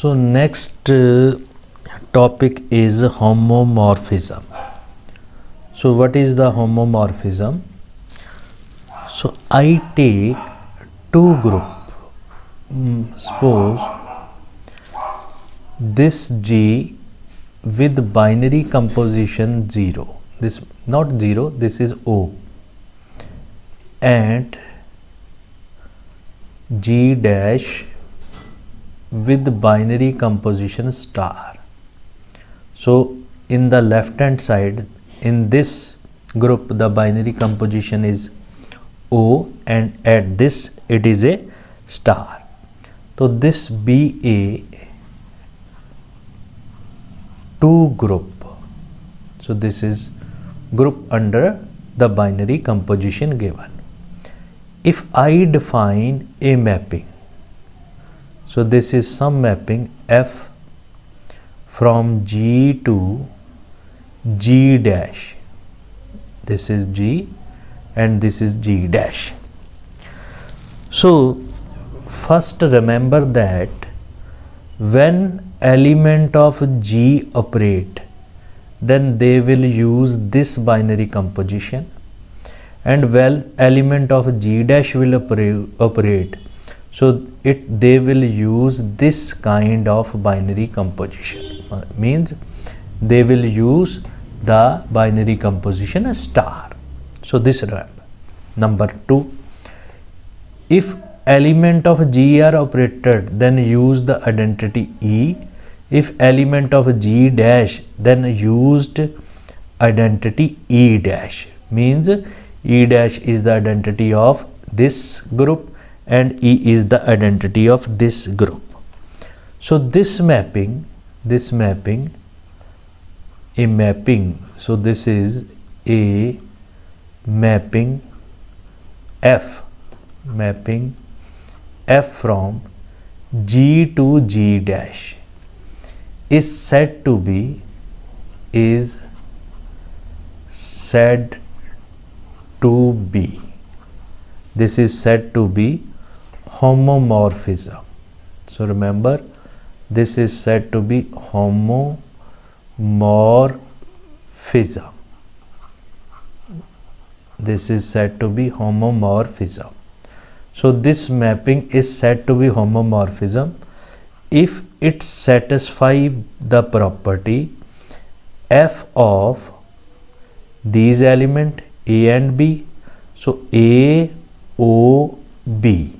So next topic is homomorphism. So what is the homomorphism? So I take two group. Suppose this G with binary composition 0. This not 0. This is O. And G dash with binary composition star. So in the left hand side, in this group, the binary composition is O, and at this it is a star. So this be a two group. So this is group under the binary composition given. If I define a mapping, so this is some mapping F from G to G dash. This is G and this is G dash. So first remember that when element of G operate, then they will use this binary composition, and when element of G dash will operate, so they will use this kind of binary composition. Means they will use the binary composition as star. So this remember. Number 2, if element of G are operated, then use the identity E. If element of G dash, then used identity E dash. Means E dash is the identity of this group and E is the identity of this group. So this mapping, a mapping, so this is a mapping F from G to G dash is said to be this is said to be homomorphism. So remember, this is said to be homomorphism. This is said to be homomorphism. So this mapping is said to be homomorphism if it satisfies the property F of these element A and B. So A O B,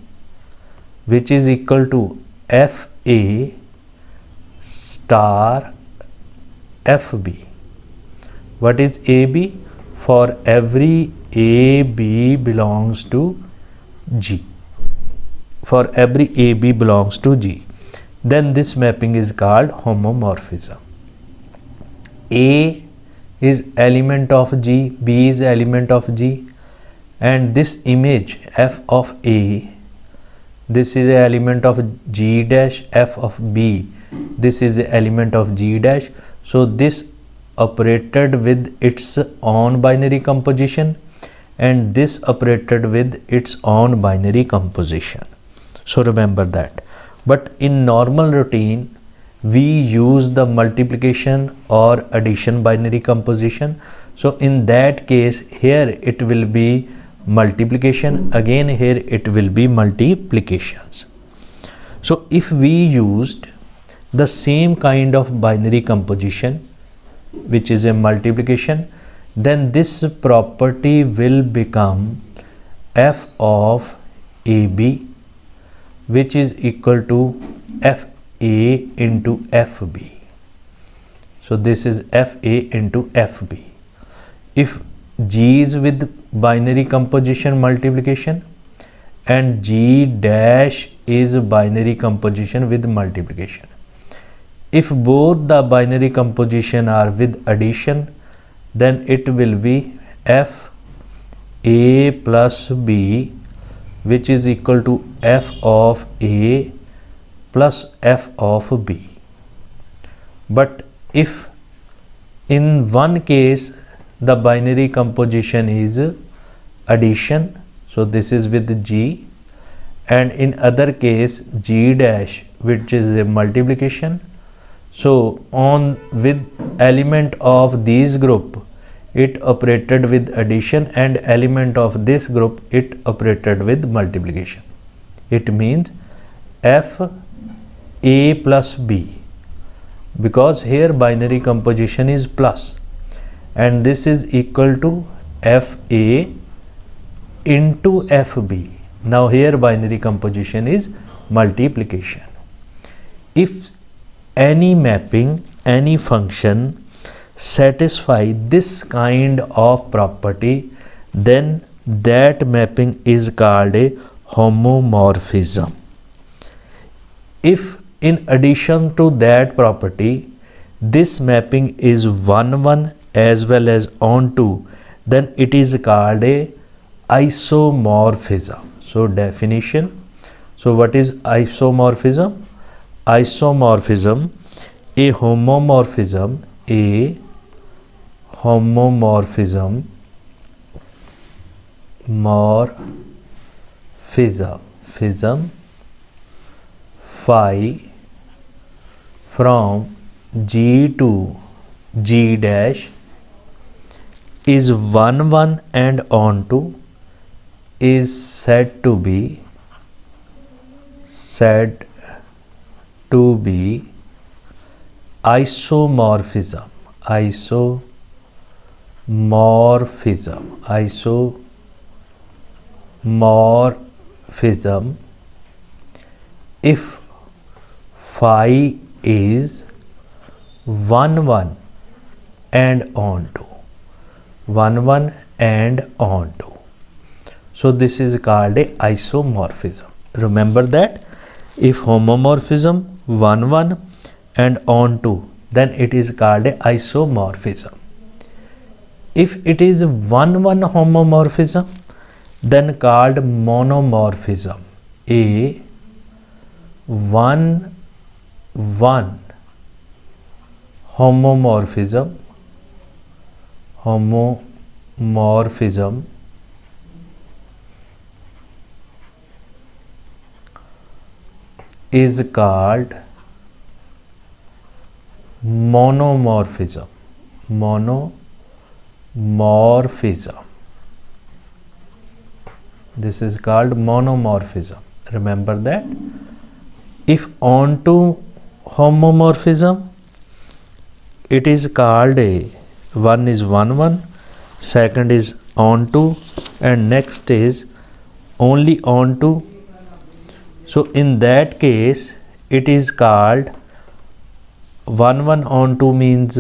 which is equal to F A star F B. What is A B? For every A B belongs to G. For every A B belongs to G, then this mapping is called homomorphism. A is element of G, B is element of G, and this image F of A, this is an element of G dash, F of B, this is an element of G dash. So this operated with its own binary composition, and this operated with its own binary composition. So remember that. But in normal routine, we use the multiplication or addition binary composition. So in that case, here it will be multiplication, again here it will be multiplications. So if we used the same kind of binary composition, which is a multiplication, then this property will become F of AB, which is equal to FA into FB. So this is FA into FB. If G is with binary composition multiplication and G dash is binary composition with multiplication. If both the binary composition are with addition, then it will be F A plus B, which is equal to F of A plus F of B. But if in one case the binary composition is addition, so this is with G, and in other case G dash, which is a multiplication. So on with element of these group it operated with addition, and element of this group it operated with multiplication. It means F A plus B, because here binary composition is plus, and this is equal to F A into F B. Now here binary composition is multiplication. If any mapping, any function satisfy this kind of property, then that mapping is called a homomorphism. If in addition to that property this mapping is 1 as well as onto, then it is called a isomorphism. So definition. So what is isomorphism? Isomorphism, a homomorphism, morphism phi from G to G dash is 1 and onto is said to be isomorphism. If phi is 1 and onto, so this is called a isomorphism. Remember that if homomorphism 1 and onto, then it is called a isomorphism. If it is 1 homomorphism, then called monomorphism. A 1 homomorphism is called monomorphism. This is called monomorphism. Remember that. If onto homomorphism, it is called a one is 1, second is onto, and next is only onto. So in that case, it is called 1 onto means.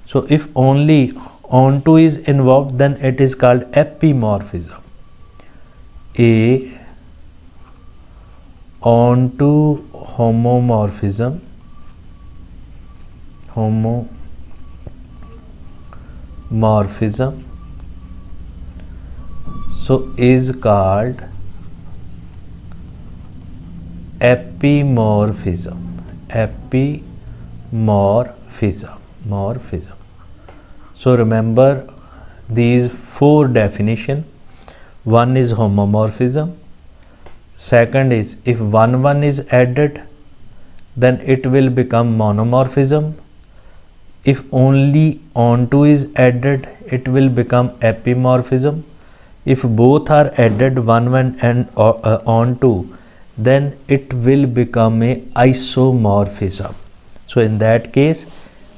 So if only onto is involved, then it is called epimorphism. A onto homomorphism so is called epimorphism. So remember these 4 definition. One is homomorphism. Second is if 1 is added, then it will become monomorphism. If only onto is added, it will become epimorphism. If both are added, 1 and onto, then it will become a isomorphism. So in that case,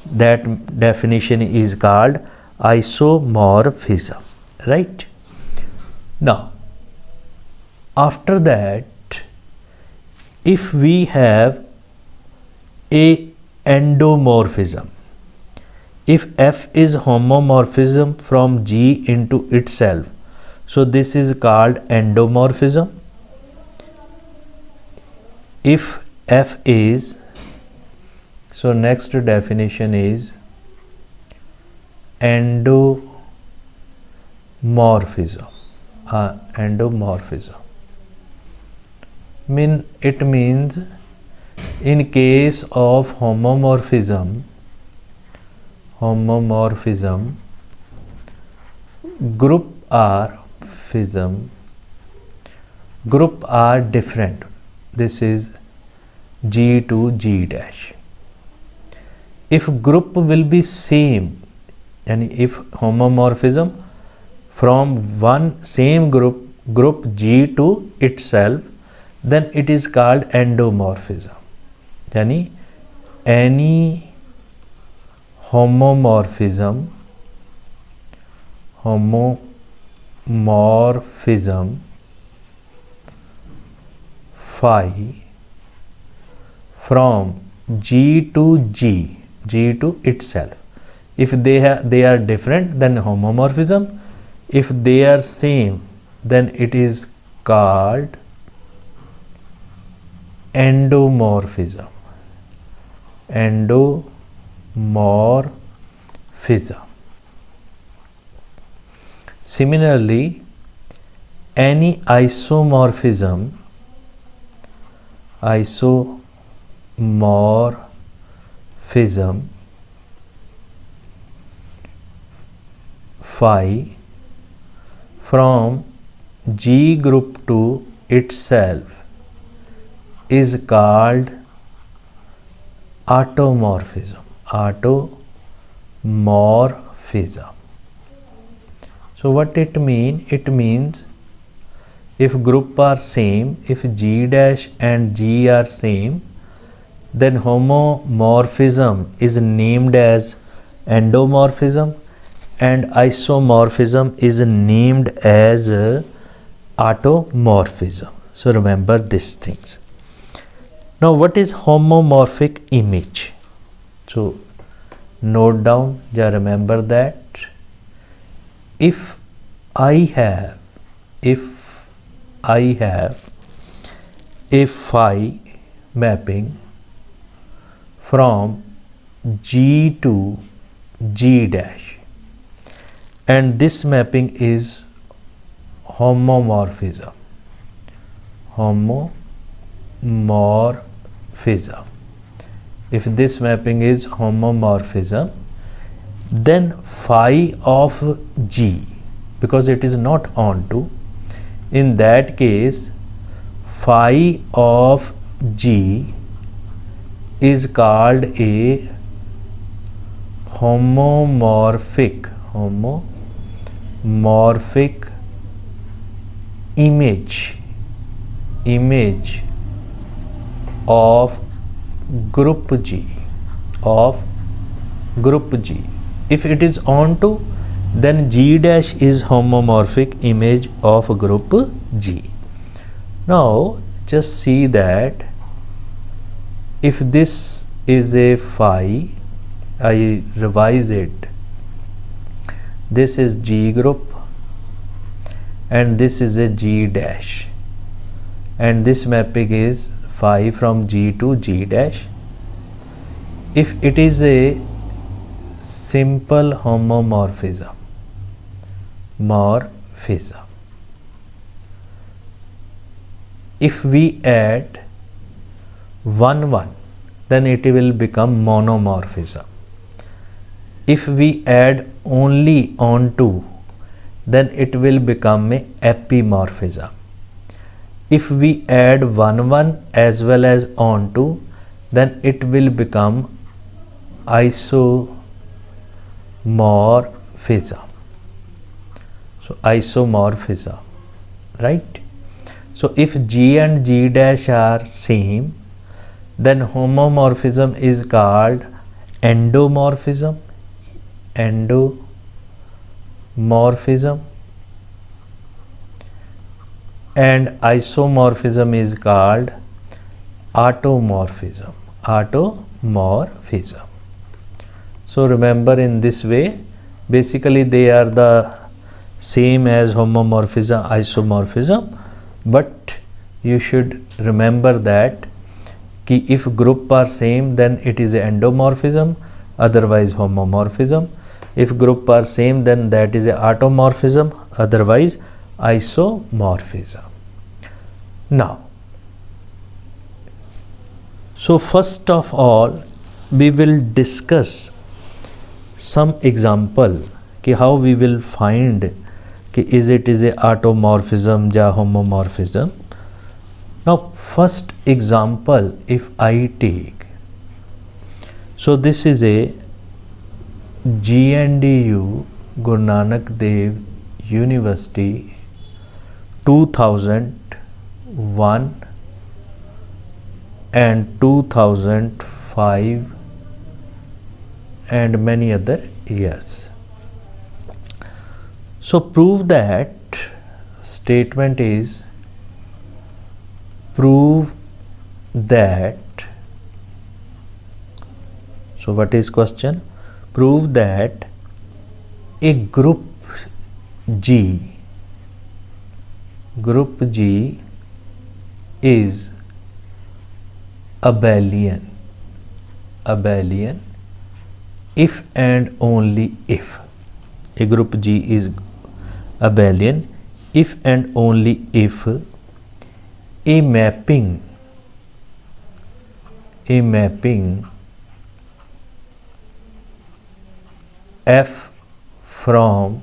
that definition is called isomorphism, right? Now, after that, if we have a endomorphism, if F is homomorphism from G into itself, so this is called endomorphism. If F is, so next definition is endomorphism. It means in case of homomorphism group group are different. This is G to G dash. If group will be same, and if homomorphism from one same group G to itself, then it is called endomorphism. Yani any homomorphism phi from G to G to itself. If they are different, then homomorphism. If they are same, then it is called endomorphism. Similarly, any isomorphism phi from G group to itself is called automorphism. So what it mean? It means if group are same, if G dash and G are same, then homomorphism is named as endomorphism and isomorphism is named as automorphism. So remember these things. Now what is homomorphic image? So note down, just remember that if I have a phi mapping from G to G dash, and this mapping is homomorphism. If this mapping is homomorphism, then phi of G, because it is not onto, in that case phi of G is called a homomorphic image of group G. If it is onto, then G dash is homomorphic image of group G. Now just see that if this is a phi, I revise it, this is G group and this is a G dash, and this mapping is phi from G to G dash. If it is a simple homomorphism, if we add 1, then it will become monomorphism. If we add only onto, then it will become a epimorphism. If we add 1 as well as onto, then it will become isomorphism. So isomorphism, right? So if G and G dash are same, then homomorphism is called endomorphism, and isomorphism is called automorphism. So remember, in this way, basically they are the same as homomorphism, isomorphism, but you should remember that if group are same, then it is endomorphism, otherwise homomorphism. If group are same, then that is automorphism, otherwise isomorphism. Now, so first of all, we will discuss some example कि how we will find कि is it a automorphism या homomorphism. Now first example, if I take, so this is a GNDU Guru Nanak Dev University 2001 and 2005 and many other years. So prove that, statement is prove that, so what is question? Prove that a group G is abelian if and only if. A group G is abelian if and only if a mapping F from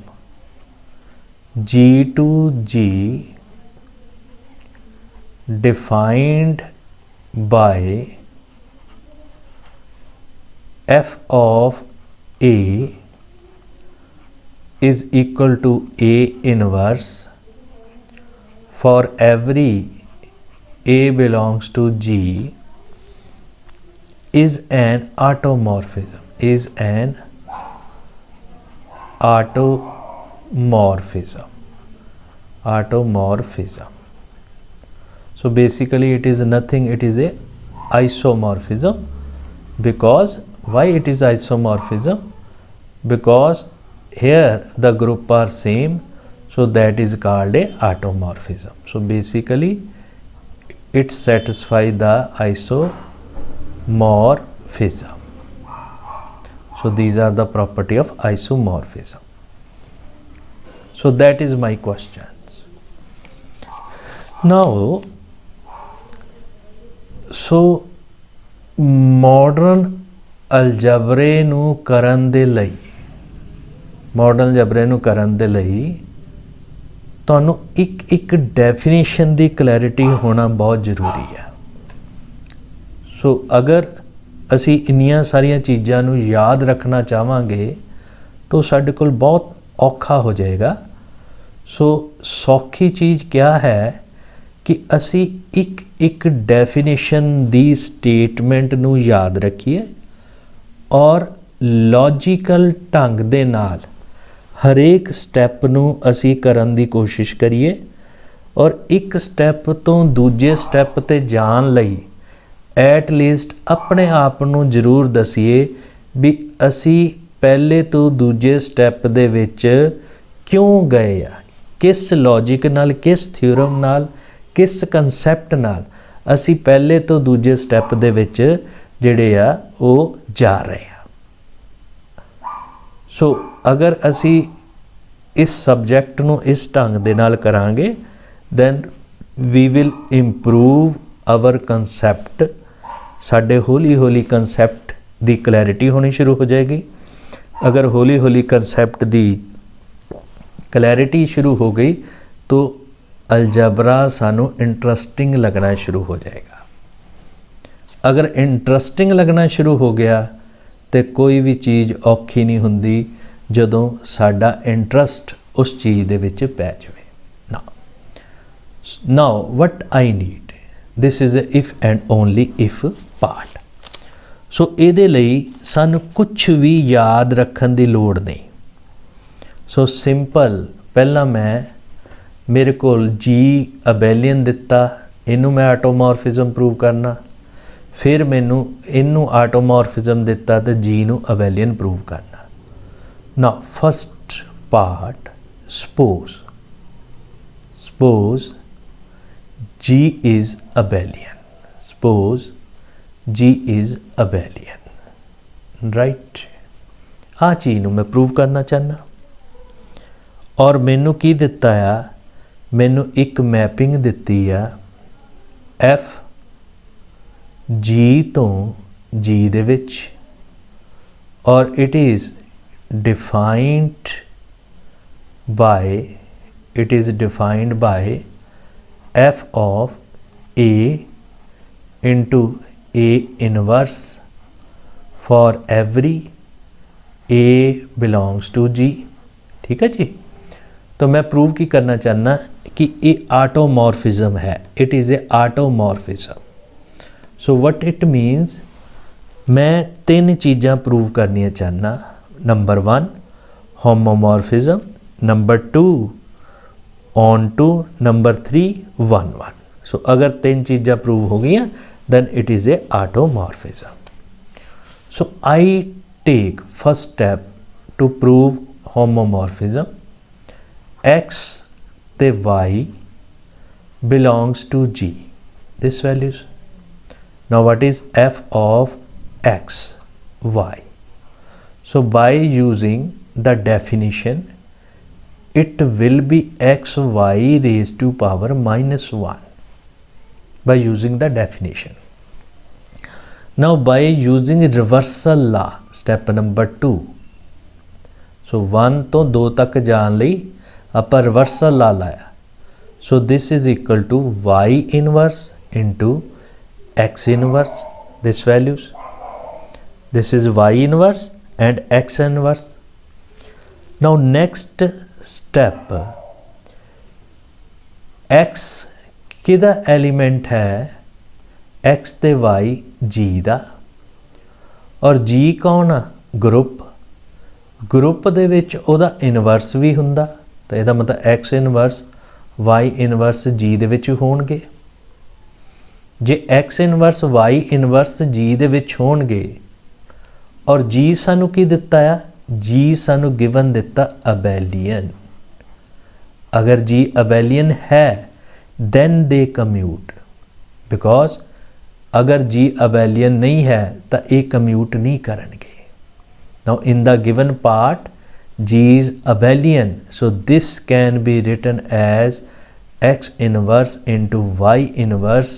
G to G defined by F of A is equal to A inverse for every A belongs to G is an automorphism. So basically it is nothing, it is a isomorphism. Because why it is isomorphism? Because here the group are same, so that is called a automorphism. So basically it satisfies the isomorphism. So these are the property of isomorphism. So that is my questions. Now, so modern algebra ਨੂੰ ਕਰਨ ਦੇ ਲਈ ਤੁਹਾਨੂੰ ਇੱਕ definition ਦੀ clarity ਹੋਣਾ ਬਹੁਤ ਜ਼ਰੂਰੀ ਹੈ। ਸੋ ਅਗਰ ਅਸੀਂ ਇੰਨੀਆਂ ਸਾਰੀਆਂ ਚੀਜ਼ਾਂ ਨੂੰ ਯਾਦ ਰੱਖਣਾ ਚਾਹਾਂਗੇ ਤਾਂ ਸਾਡੇ ਕੋਲ ਬਹੁਤ ਔਖਾ ਹੋ ਜਾਏਗਾ। ਸੋ ਸੌਖੀ ਚੀਜ਼ ਕਿਆ ਹੈ ਕਿ ਅਸੀਂ ਇੱਕ ਡੈਫੀਨੇਸ਼ਨ ਦੀ ਸਟੇਟਮੈਂਟ ਨੂੰ ਯਾਦ ਰੱਖੀਏ ਔਰ ਲੌਜੀਕਲ ਢੰਗ ਦੇ ਨਾਲ ਹਰੇਕ ਸਟੈਪ ਨੂੰ ਅਸੀਂ ਕਰਨ ਦੀ ਕੋਸ਼ਿਸ਼ ਕਰੀਏ ਔਰ ਇੱਕ ਸਟੈਪ ਤੋਂ ਦੂਜੇ ਸਟੈਪ ਤੇ ਜਾਣ ਲਈ ਐਟ ਲੀਸਟ ਆਪਣੇ ਆਪ ਨੂੰ ਜ਼ਰੂਰ ਦਸੀਏ ਵੀ ਅਸੀਂ ਪਹਿਲੇ ਤੋਂ ਦੂਜੇ ਸਟੈਪ ਦੇ ਵਿੱਚ ਕਿਉਂ ਗਏ ਆ, ਕਿਸ ਲੌਜਿਕ ਨਾਲ, ਕਿਸ ਥਿਊਰਮ ਨਾਲ, ਕਿਸ ਕਨਸੈਪਟ ਨਾਲ ਅਸੀਂ ਪਹਿਲੇ ਤੋਂ ਦੂਜੇ ਸਟੈਪ ਦੇ ਵਿੱਚ ਜਿਹੜੇ ਆ ਉਹ ਜਾ ਰਹੇ ਆ। ਸੋ ਅਗਰ ਅਸੀਂ ਇਸ ਸਬਜੈਕਟ ਨੂੰ ਇਸ ਢੰਗ ਦੇ ਨਾਲ ਕਰਾਂਗੇ then we will improve our concept. ਸਾਡੇ ਹੌਲੀ ਹੌਲੀ ਕਨਸੈਪਟ ਦੀ ਕਲੈਰਿਟੀ ਹੋਣੀ ਸ਼ੁਰੂ ਹੋ ਜਾਏਗੀ। ਅਗਰ ਹੌਲੀ ਹੌਲੀ ਕਨਸੈਪਟ ਦੀ ਕਲੈਰਿਟੀ ਸ਼ੁਰੂ ਹੋ ਗਈ तो अलजबरा सानू इंटरेस्टिंग लगना शुरू हो जाएगा। अगर इंटरेस्टिंग लगना शुरू हो गया तो कोई भी चीज़ औखी नहीं हुंदी जदों साडा इंटरस्ट उस चीज़ दे विच पै जाए। Now what I need, this is a if and only if part. So इहदे लई सानू कुछ भी याद रखन दी लोड़ नहीं। सो सिंपल, पहला मैं मेरे को जी अबेलियन दिता, इनू मैं आटोमॉर्फिज्म प्रूव करना, फिर मैनू इनू आटोमॉर्फिज्म दिता तो जी नू अबेलियन प्रूव करना। ना first part, suppose G is abelian, suppose G is abelian, right. आ चीज़ नू मैं प्रूव करना चाहना और मैनू की दिता आ, मैनू एक मैपिंग दिती आ एफ जी तो जी दे विच और it is defined by F of A into A inverse for every A belongs to G। ठीक है जी। तो मैं प्रूव की करना चाहना कि ये ऑटोमॉर्फिज्म है, it is a automorphism. So what it means, मैं तीन चीज़ां प्रूव करनियां चाहना। Number 1 homomorphism, number 2 onto, number 3 1-1। So अगर तीन चीज़ां प्रूव हो गई then it is a automorphism. So I take first step to prove homomorphism. X ते Y belongs to G, this values. Now what is f of X, Y? So by using the definition, it will be x y raised to power -1 by using the definition. Now by using reversal law, step number 2, so 1 तो 2 तक जान लई ਆਪਾਂ reversal ला लाया। So this is equal to y inverse into x inverse, this values, this is y inverse and x inverse. Now next step, x किदा element है, x ते y g दा, और g कौन आ, ग्रुप दे विच ओदा इनवर्स भी हुंदा, तो यदा मतलब x इनवर्स y इनवर्स जी दे विच होणगे। जे x इनवर्स y इनवर्स जी दे विच होणगे और जी सानू की दिता है, जी सानू गिवन दिता अबेलियन। अगर जी अबेलियन है देन दे कम्यूट, बिकॉज अगर जी अबेलियन नहीं है तो ये कम्यूट नहीं करनगे। Now in the given part G is abelian, so this can be written as x inverse into y inverse।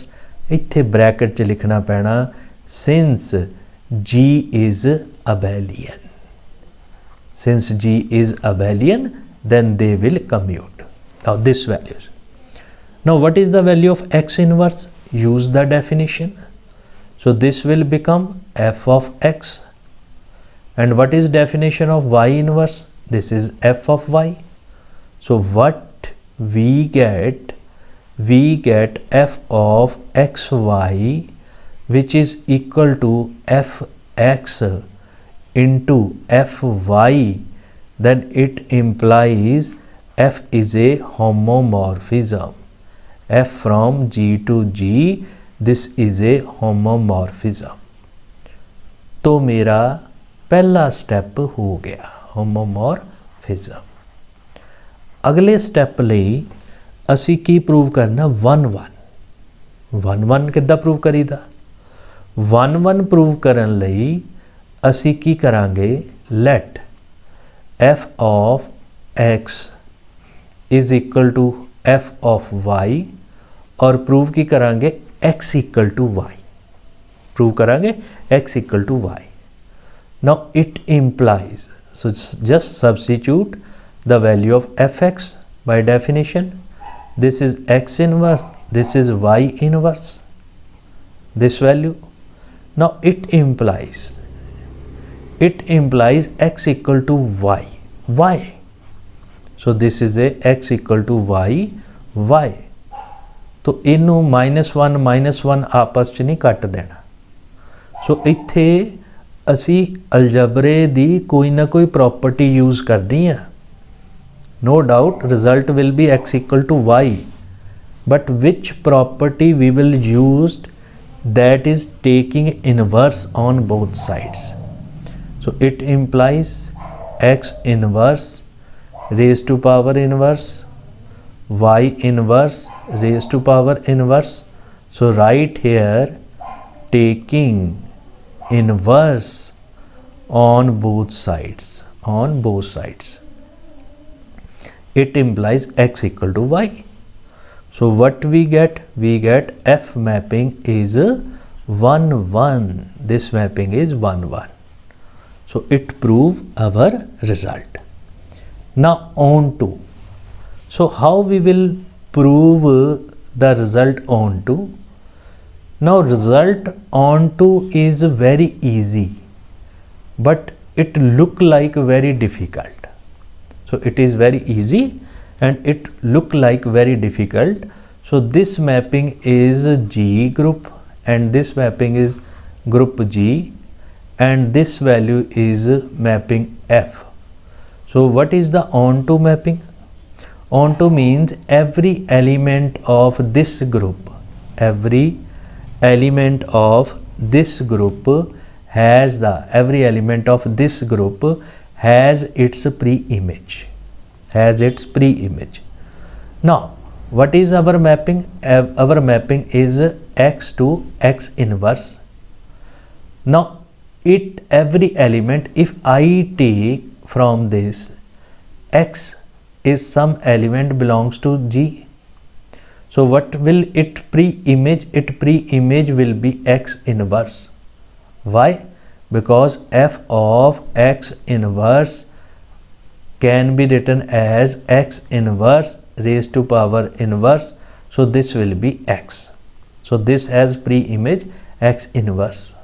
इत्थे ब्रैकेट च लिखना पैना since G is abelian, since G is abelian then they will commute। Now this values, now what is the value of x inverse, use the definition, so this will become f of x। And what is definition of y inverse, this is f of y। So what we get f of xy which is equal to fx into fy, then it implies f is a homomorphism, f from G to G, this is a homomorphism। तो मेरा पहला step हो गया homomorphism. अगले step लई असी की prove करना 1-1 किद्दां प्रूव करीदा, 1-1 प्रूव करन लई असी की करांगे, let f of x is equal to f of y, और प्रूव की करांगे x equal to y, prove करांगे x equal to y। Now it implies, so just substitute the value of fx by definition, this is x inverse, this is y inverse, this value। Now it implies x equal to y, so this is a x equal to y। तो इनू -1 आपस च नहीं cut देना। सो इत्थे असी अलजबरे दी कोई ना कोई प्रॉपर्टी यूज़ करनी है। No doubt result will be x equal to y, but which property we will use, that is taking inverse on both sides. So it implies x inverse raise to power inverse, y inverse raise to power inverse. So right here taking inverse on both sides, it implies x equal to y। So what we get f mapping is 1-1, this mapping is 1-1, so it prove our result। Now on to, so how we will prove the result on to, Now result onto is very easy, but it look like very difficult. So it is very easy and it look like very difficult. So this mapping is G group and this mapping is group G and this value is mapping F. So what is the onto mapping? Onto means every element of this group, every element of this group has every element of this group has its pre-image, Now what is our mapping? Our mapping is X to X inverse. Now every element, if I take from this X is some element belongs to G. So what will it pre-image? It pre-image will be X inverse. Why? Because F of X inverse can be written as X inverse raised to power inverse. So this will be X. So this has pre-image X inverse.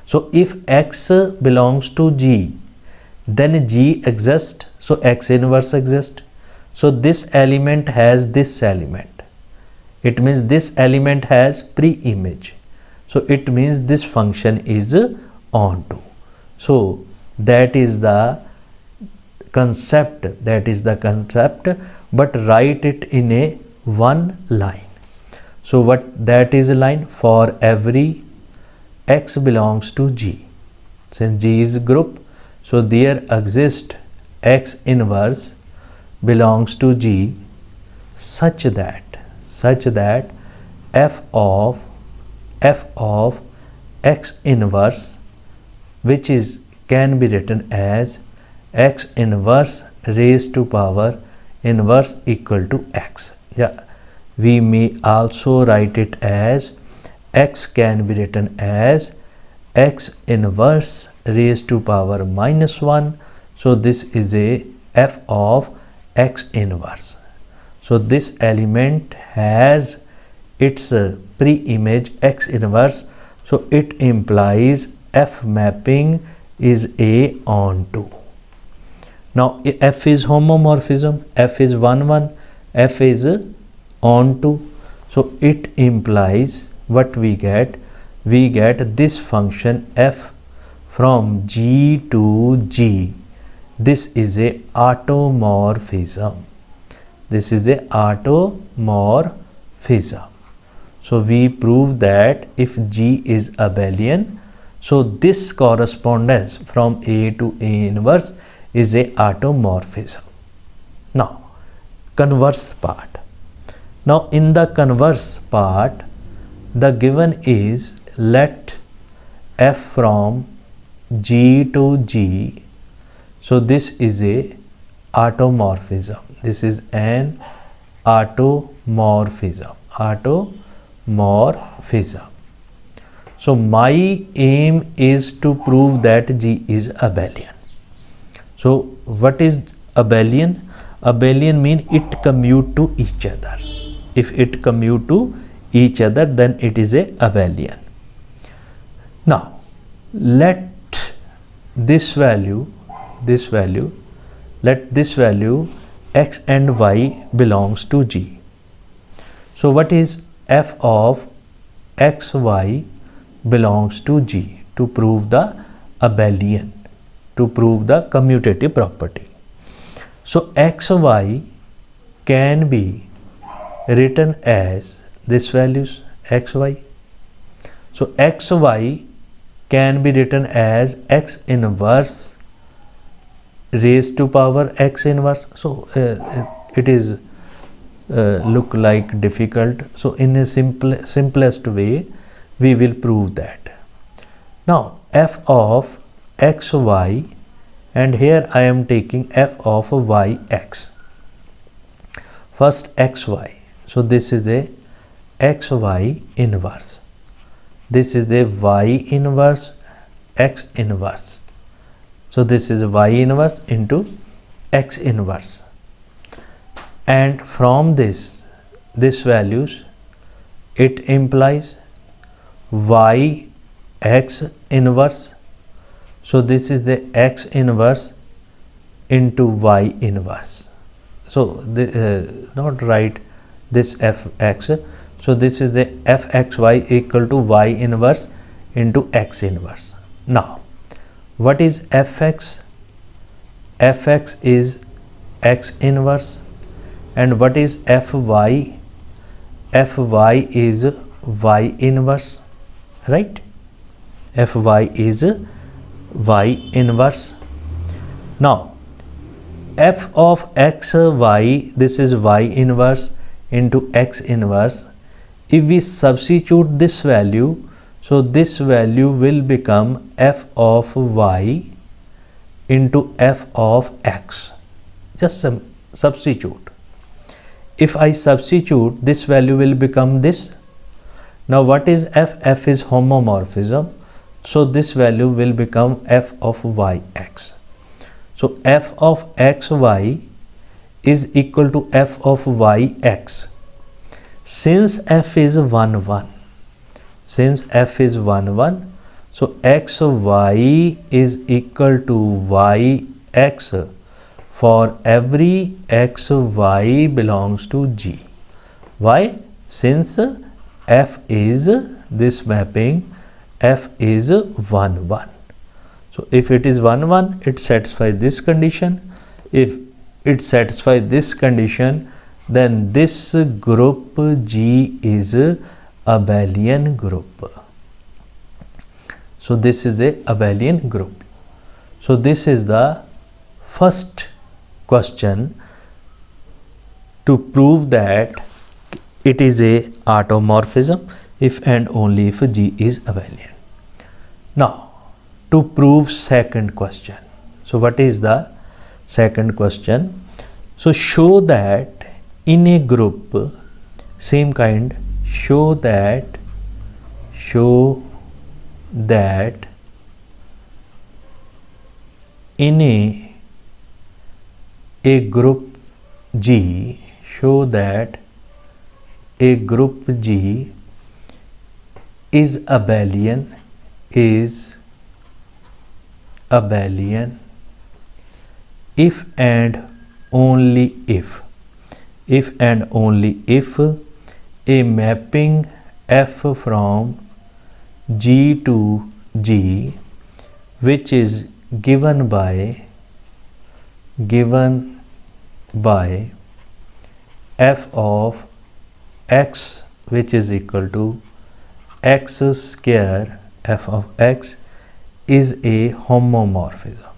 So if X belongs to G, then G exists. So X inverse exists. So this element has this element. It means this element has pre-image. So it means this function is onto. So that is the concept, but write it in a one line. So what that is a line? For every X belongs to G. Since G is a group, so there exists X inverse belongs to G such that f of X inverse, which is can be written as X inverse raised to power inverse equal to X. Yeah, we may also write it as X can be written as X inverse raised to power minus 1. So this is a f of X inverse. So this element has its pre-image X inverse. So it implies F mapping is A onto. Now F is homomorphism, F is 1 1, F is onto. So it implies what we get? We get this function F from G to G. This is a automorphism. This is a automorphism. So we prove that if G is abelian, so this correspondence from A to A inverse is a automorphism. Now converse part. Now in the converse part, the given is let F from G to G. So this is a automorphism. This is an automorphism. So my aim is to prove that G is abelian. So what is abelian? Abelian means it commute to each other. If it commute to each other, then it is a abelian. Now let this value X and Y belongs to G. So what is f of XY belongs to G to prove the abelian, to prove the commutative property. So XY can be written as this values XY. So XY can be written as X inverse raised to power X inverse. So it is look like difficult. So in a simplest way we will prove that. Now f of XY, and here I am taking f of YX. First XY. So this is a XY inverse. This is a Y inverse, X inverse. So this is Y inverse into X inverse. And from this values, it implies y x inverse. So this is the x inverse into y inverse. So not write this fx. So this is the fxy equal to y inverse into x inverse. Now what is fx? Fx is x inverse. And what is fy? Fy is y inverse, right? Fy is y inverse. Now f of x y, this is y inverse into x inverse. If we substitute this value, so this value will become f of y into f of x. Just substitute. If I substitute, this value will become this. Now what is f? F is homomorphism. So this value will become f of yx. So f of xy is equal to f of yx. Since f is 1 1, so xy is equal to yx for every xy belongs to G. Why? Since f is this mapping, f is 1 1. So if it is 1 1, it satisfies this condition. If it satisfies this condition, then this group G is a abelian group. So this is a abelian group. So this is the first question to prove that it is a automorphism if and only if G is abelian. Now to prove second question. So what is the second question? So show that in a group same kind, show that in a group G, show that a group G is abelian, if and only if a mapping f from G to G, which is given by f of x, which is equal to x square f of x, is a homomorphism,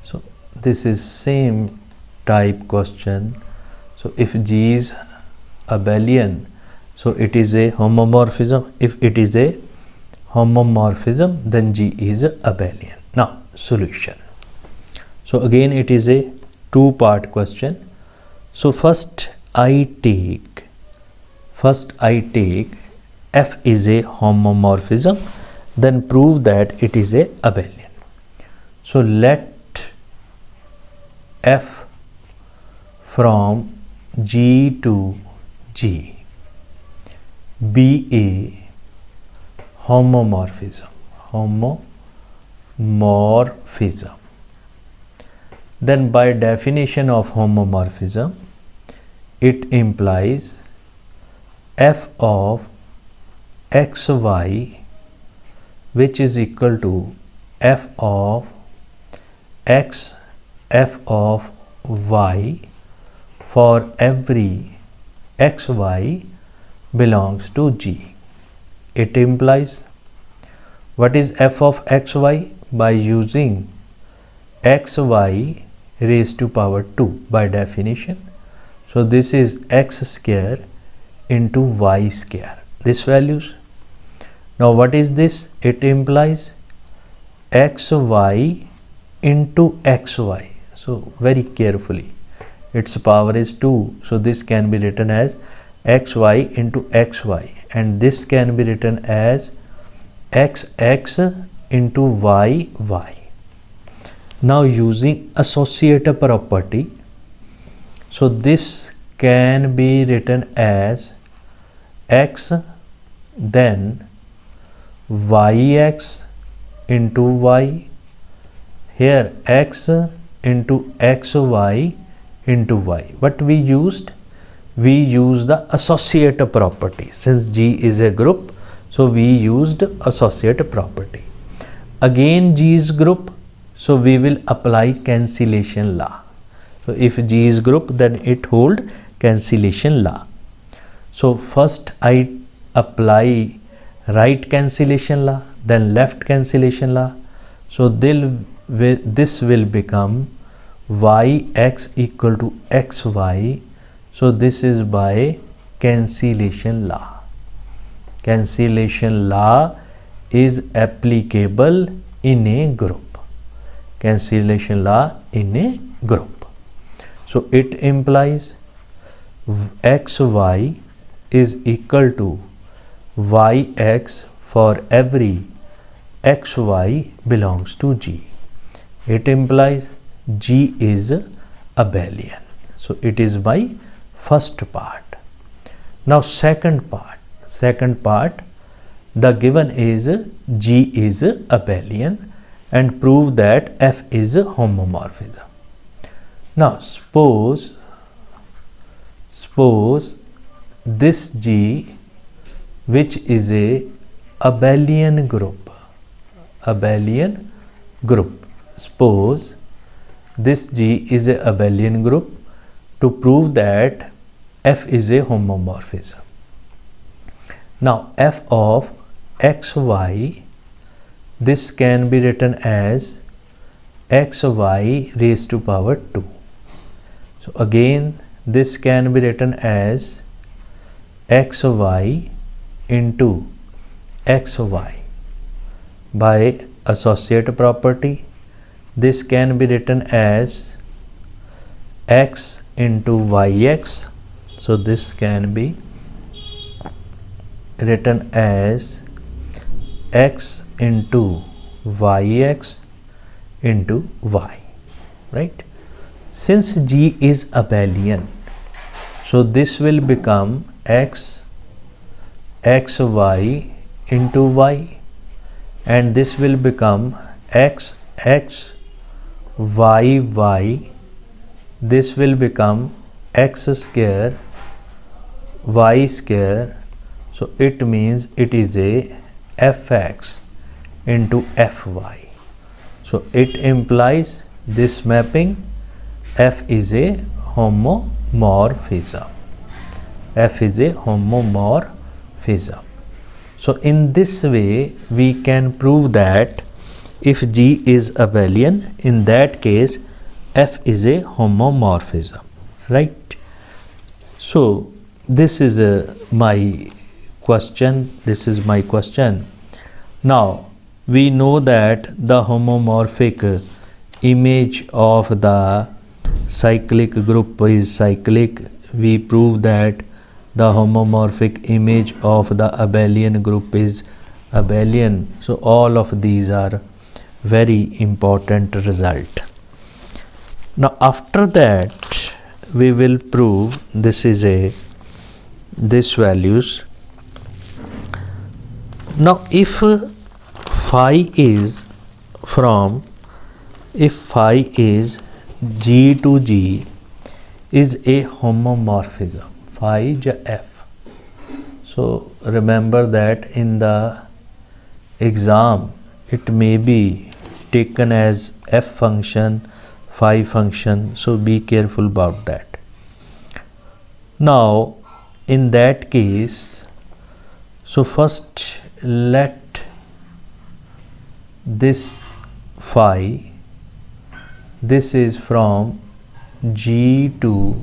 So this is same type question. So if G is abelian, so it is a homomorphism. If it is a homomorphism, then G is abelian. Now solution. So again it is a two-part question. So first I take f is a homomorphism, then prove that it is a abelian. So let f from G to G be a homomorphism. Then by definition of homomorphism, it implies f of xy, which is equal to f of x, f of y for every xy belongs to G. It implies what is f of xy? By using xy raised to power 2 by definition. So this is x square into y square, this values. Now what is this? It implies xy into xy. So very carefully, its power is 2, so this can be written as xy into xy, and this can be written as xx into yy. Now using associative property, So this can be written as x then yx into y. Here x into xy into y. What we used? We used the associate property. Since G is a group, so we used associate property. Again G is group, so we will apply cancellation law. So if G is group, then it hold cancellation law. So first I apply right cancellation law, then left cancellation law. So this will become yx equal to xy. So this is by cancellation law. Cancellation law is applicable in a group. Cancellation law in a group. So it implies xy is equal to yx for every xy belongs to G. It implies G is abelian. So it is my first part. Now second part, the given is G is abelian and prove that F is homomorphism. Now suppose this G, which is a abelian group, suppose this G is a abelian group, to prove that F is a homomorphism. Now F of xy, this can be written as xy raised to power 2. So again this can be written as xy into xy by associate property. This can be written as x into yx. So this can be written as x into yx into y, right? Since G is abelian, so this will become xy into y, and this will become xy. This will become x square y square. So it means it is a fx into fy. So it implies this mapping F is a homomorphism. F is a homomorphism. So in this way we can prove that if G is abelian, in that case F is a homomorphism, right? So this is my question. Now we know that the homomorphic image of the cyclic group is cyclic. We prove that the homomorphic image of the abelian group is abelian. So all of these are very important result. Now after that we will prove this values. Now if phi is G to G is a homomorphism, phi ja F. So remember that in the exam it may be taken as F function, phi function, so be careful about that. Now in that case, so first let this phi, this is from G to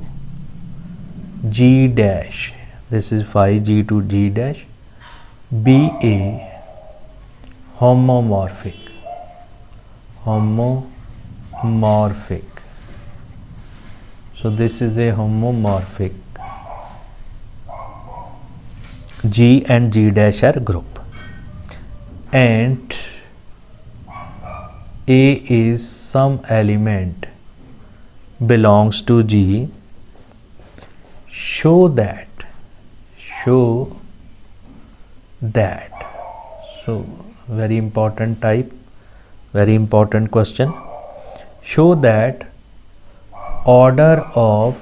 G dash, this is phi G to G dash, be a homomorphic. So this is a homomorphic. G and G dash are group, and A is some element belongs to G, show that, so very important type, very important question. Show that order of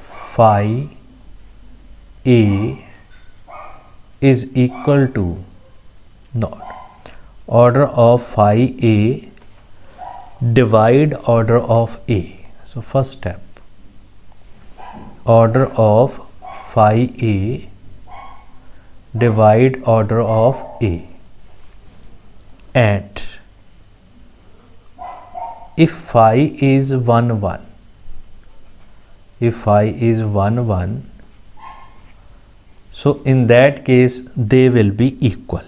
phi a is equal to, not, order of phi a divide order of a. So first step, order of phi a divide order of a, and if phi is 1 1, if phi is 1 1, so in that case they will be equal.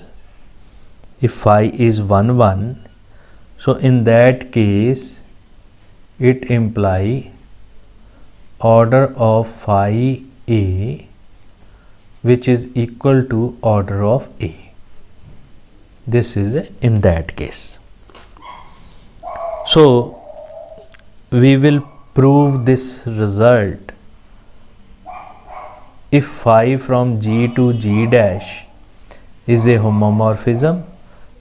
If phi is 1 1, so in that case it imply order of phi a which is equal to order of a. This is in that case. So we will prove this result if phi from G to G dash is a homomorphism,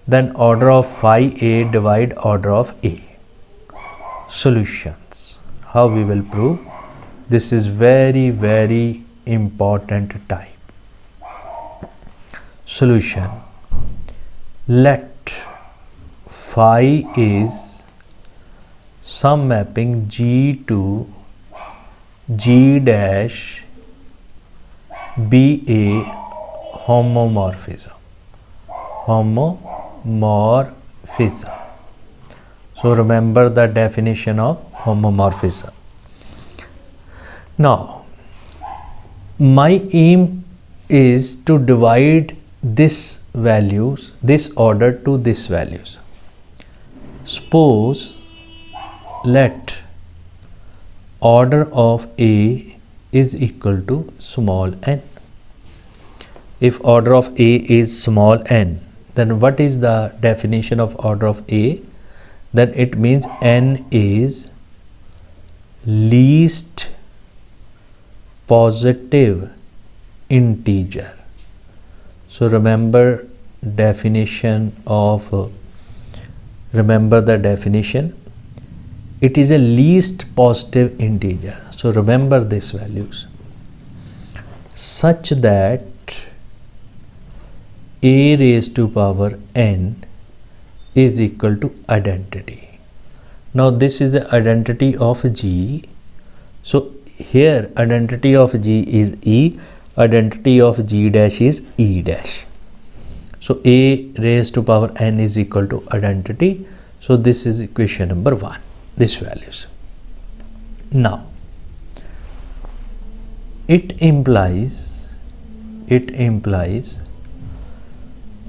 then order of phi a divide order of a. Solutions. How we will prove? This is very, very important type. Solution. Let phi is some mapping G to G dash be a homomorphism. Homomorphism. So remember the definition of homomorphism. Now my aim is to divide this values, this order to this values. Suppose let order of A is equal to small n. If order of A is small n, then what is the definition of order of A? Then it means n is least positive integer. So remember definition of, remember the definition. It is a least positive integer. So remember these values such that a raised to power n is equal to identity. Now this is the identity of G. So here identity of G is E, identity of G dash is E dash. So a raised to power n is equal to identity. So this is equation number 1. These values. Now it implies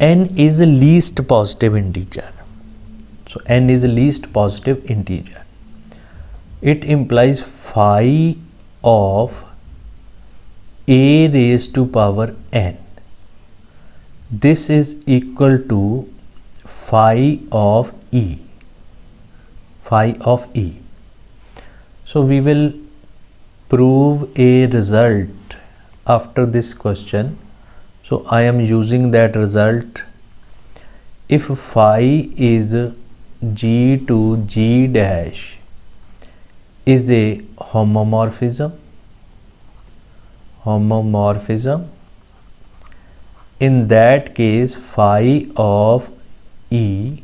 n is the least positive integer. So n is the least positive integer. It implies phi of a raised to power n. This is equal to phi of e. Phi of e. So we will prove a result after this question. So I am using that result. If phi is G to G dash is a homomorphism, in that case phi of E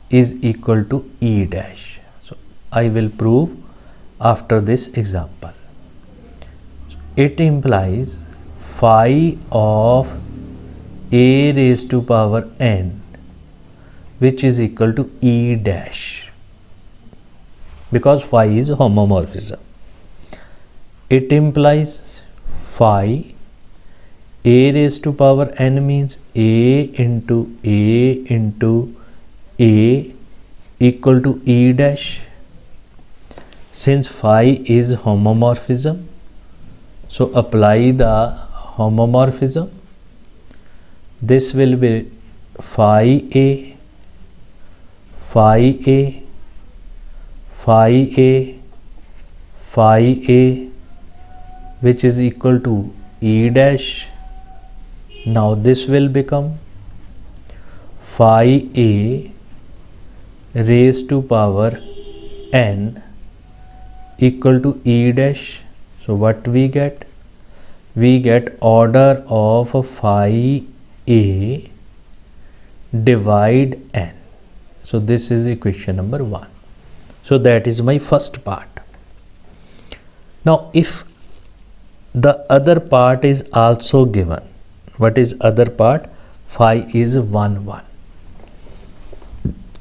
is equal to E dash. So I will prove after this example. It implies phi of a raised to power n which is equal to E dash, because phi is homomorphism. It implies phi a raised to power n means a into a into a equal to E dash. Since phi is homomorphism, so apply the homomorphism. This will be phi a, phi a, phi a, phi a, which is equal to E dash. Now this will become phi A raised to power n equal to E dash. So what we get? We get order of phi A divide n. So this is equation number 1. So that is my first part. Now if the other part is also given, what is other part? Phi is 1 1.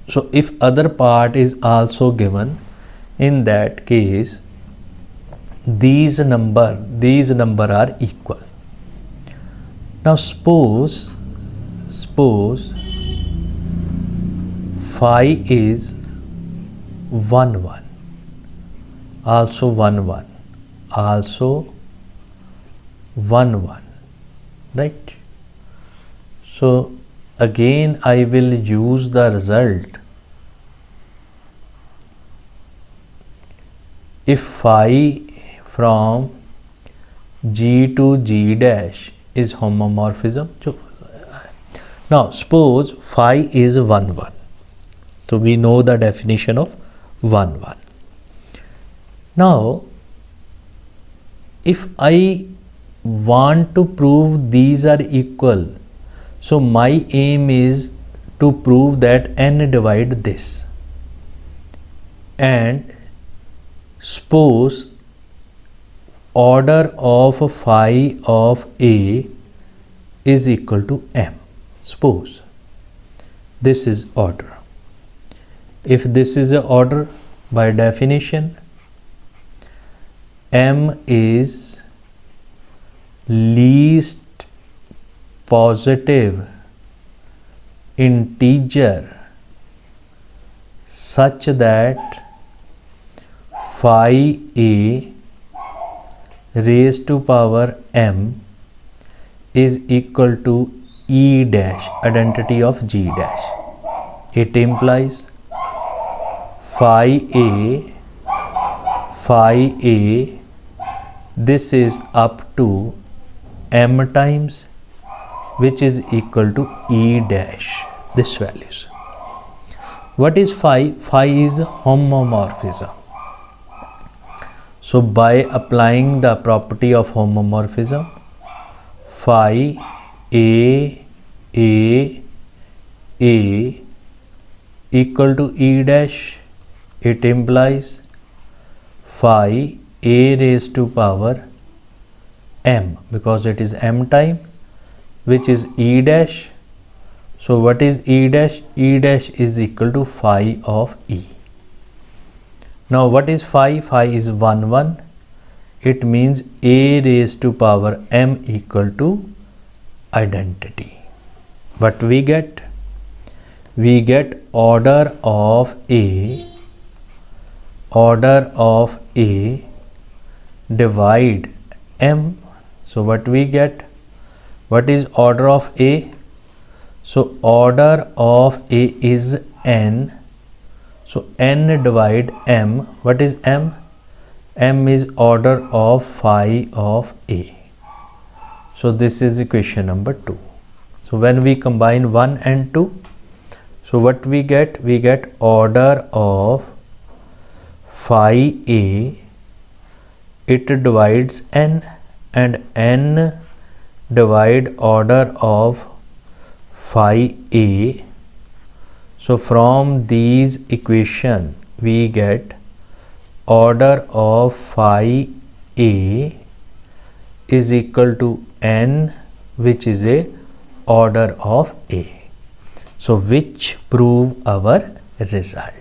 So if other part is also given, in that case these number are equal. Now suppose phi is 1 1, also 1 1, also 1 1, right? So again I will use the result. If phi from G to G dash is homomorphism. Now suppose phi is 1 1. So we know the definition of 1 1. Now if I want to prove these are equal, so my aim is to prove that n divide this, and suppose order of phi of A is equal to m. Suppose this is order. If this is a order, by definition m is least positive integer such that phi A raised to power m is equal to E dash, identity of G dash. It implies phi A, this is up to m times, which is equal to E dash, this values. What is phi? Phi is homomorphism. So by applying the property of homomorphism, phi A equal to E dash, it implies phi A raised to power m, because it is m time, which is E dash. So what is E dash? E dash is equal to phi of E. Now what is phi? Phi is 1 1. It means A raised to power m equal to identity. What we get? We get order of A divide m. So what we get? What is order of A? So order of A is n. So n divide m. What is m? M is order of phi of A. So this is equation number 2. So when we combine 1 and 2, so what we get? We get order of phi A, it divides n, and n divide order of phi A. So from these equation we get order of phi A is equal to n, which is a order of A. So which prove our result.